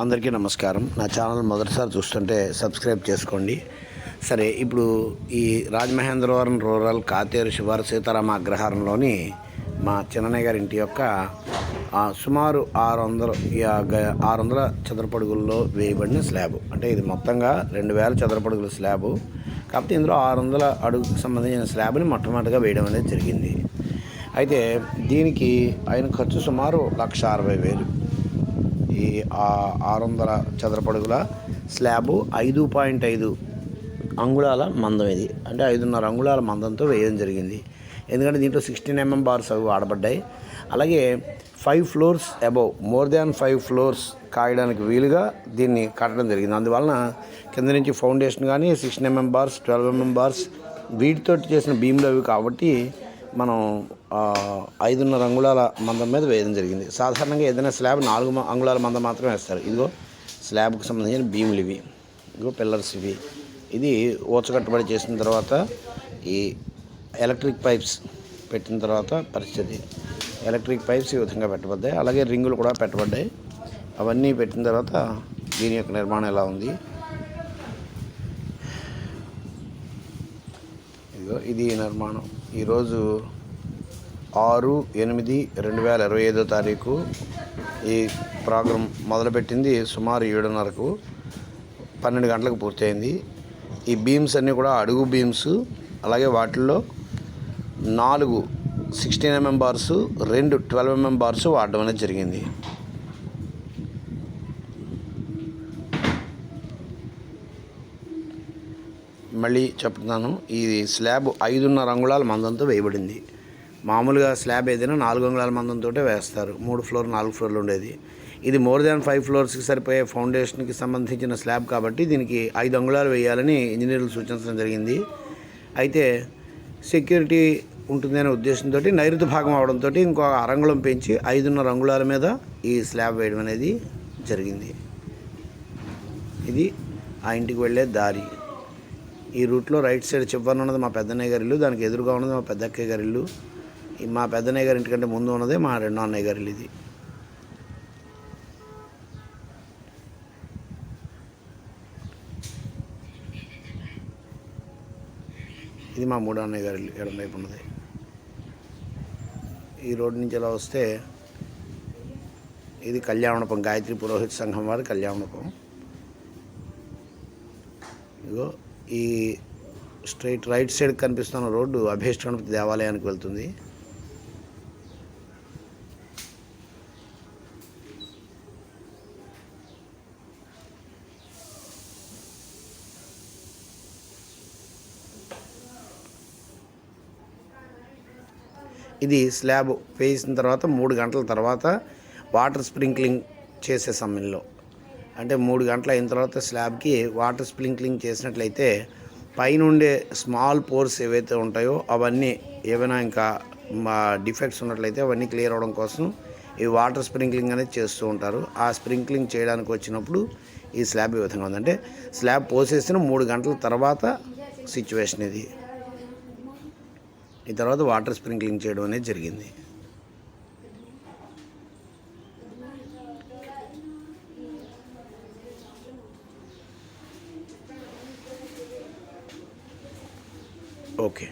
అందరికీ నమస్కారం. నా ఛానల్ మొదటిసారి చూస్తుంటే సబ్స్క్రైబ్ చేసుకోండి. సరే, ఇప్పుడు ఈ రాజమహేంద్రవరం రూరల్ కాతేరు శివారు సీతారామ అగ్రహారంలోని మా చిన్నయ్య గారి ఇంటి యొక్క సుమారు 600 చదరపడుగుల్లో వేయబడిన స్లాబ్. అంటే ఇది మొత్తంగా 2000 చదరపడుగుల స్లాబు. కాకపోతే ఇందులో 600 అడుగుకు సంబంధించిన స్లాబ్ని మొట్టమొదటిగా వేయడం అనేది జరిగింది. అయితే దీనికి అయిన ఖర్చు సుమారు 1,60,000. ఈ 600 చదరపడుగుల స్లాబు 5.5 అంగుళాల మందం. ఇది అంటే 5.5 అంగుళాల మందంతో వేయడం జరిగింది. ఎందుకంటే దీంట్లో 16 mm బార్స్ అవి వాడబడ్డాయి. అలాగే 5 floors above, more than 5 floors కాయడానికి వీలుగా దీన్ని కట్టడం జరిగింది. అందువలన కింద నుంచి ఫౌండేషన్ కానీ 16 mm బార్స్, 12 mm బార్స్ వీటితో చేసిన బీమ్లు అవి కాబట్టి మనం 5.5 అంగుళాల మందం మీద వేయడం జరిగింది. సాధారణంగా ఏదైనా స్లాబ్ 4 అంగుళాల మందం మాత్రమే వేస్తారు. ఇదిగో స్లాబ్కి సంబంధించిన బీమ్లు ఇవి, ఇదిగో పిల్లర్స్ ఇవి. ఇది ఊచకట్టుబడి చేసిన తర్వాత ఈ ఎలక్ట్రిక్ పైప్స్ పెట్టిన తర్వాత పరిస్థితి. ఎలక్ట్రిక్ పైప్స్ ఈ విధంగా పెట్టబడ్డాయి. అలాగే రింగులు కూడా పెట్టబడ్డాయి. అవన్నీ పెట్టిన తర్వాత దీని యొక్క నిర్మాణం ఎలా ఉంది. ఇది నిర్మాణం. ఈరోజు 6/8/2025 ఈ ప్రోగ్రాం మొదలుపెట్టింది. సుమారు 7:30కు 12 గంటలకు పూర్తయింది. ఈ బీమ్స్ అన్నీ కూడా అడుగు బీమ్స్. అలాగే వాటిల్లో 4 16 mm బార్సు, 2 12 mm బార్సు వాడడం అనేది జరిగింది. మళ్ళీ చెప్తున్నాను, ఈ స్లాబ్ 5.5 అంగుళాల మందంతో వేయబడింది. మామూలుగా స్లాబ్ ఏదైనా 4 అంగుళాల మందంతో వేస్తారు. 3 floor 4 floorలు ఉండేది. ఇది మోర్ దాన్ 5 floors సరిపోయే ఫౌండేషన్కి సంబంధించిన స్లాబ్ కాబట్టి దీనికి 5 అంగుళాలు వేయాలని ఇంజనీర్లు సూచించడం జరిగింది. అయితే సెక్యూరిటీ ఉంటుందనే ఉద్దేశంతో నైరుతి భాగం అవడంతో ఇంకో అరంగుళం పెంచి 5.5 అంగుళాల మీద ఈ స్లాబ్ వేయడం అనేది జరిగింది. ఇది ఆ ఇంటికి వెళ్ళే దారి. ఈ రూట్లో రైట్ సైడ్ చివరన ఉన్నది మా పెద్దన్నయ్య గారి ఇల్లు, దానికి ఎదురుగా ఉన్నది మా పెద్దక్కయ్య గారి ఇల్లు. మా పెద్దన్నయ్య గారి ఇంటికంటే ముందు ఉన్నదే మా రెండో అన్నయ్య గారి ఇల్లు. ఇది మా మూడో అన్నయ్య గారి ఇల్లు, ఎడం వైపు ఉన్నది. ఈ రోడ్డు నుంచి ఎలా వస్తే ఇది కళ్యాణమండపం, గాయత్రి పురోహిత సంఘం వారి కళ్యాణమండపం. ఇగో ఈ స్ట్రైట్ రైట్ సైడ్ కనిపిస్తున్న రోడ్డు అభీష్ట గణపతి దేవాలయానికి వెళ్తుంది. ఇది స్లాబ్ వేసిన తర్వాత 3 గంటల తర్వాత వాటర్ స్ప్రింక్లింగ్ చేసే సమయంలో, అంటే 3 గంటలు అయిన తర్వాత స్లాబ్కి వాటర్ స్ప్రింక్లింగ్ చేసినట్లయితే పైనుండే స్మాల్ పోర్స్ ఏవైతే ఉంటాయో అవన్నీ ఏమైనా ఇంకా డిఫెక్ట్స్ ఉన్నట్లయితే అవన్నీ క్లియర్ అవ్వడం కోసం ఈ వాటర్ స్ప్రింక్లింగ్ అనేది చేస్తూ ఉంటారు. ఆ స్ప్రింక్లింగ్ చేయడానికి వచ్చినప్పుడు ఈ స్లాబ్ ఈ విధంగా ఉందంటే స్లాబ్ పోసేసిన 3 గంటల తర్వాత సిచ్యువేషన్ ఇది. ఈ తర్వాత వాటర్ స్ప్రింక్లింగ్ చేయడం అనేది జరిగింది. ఓకే.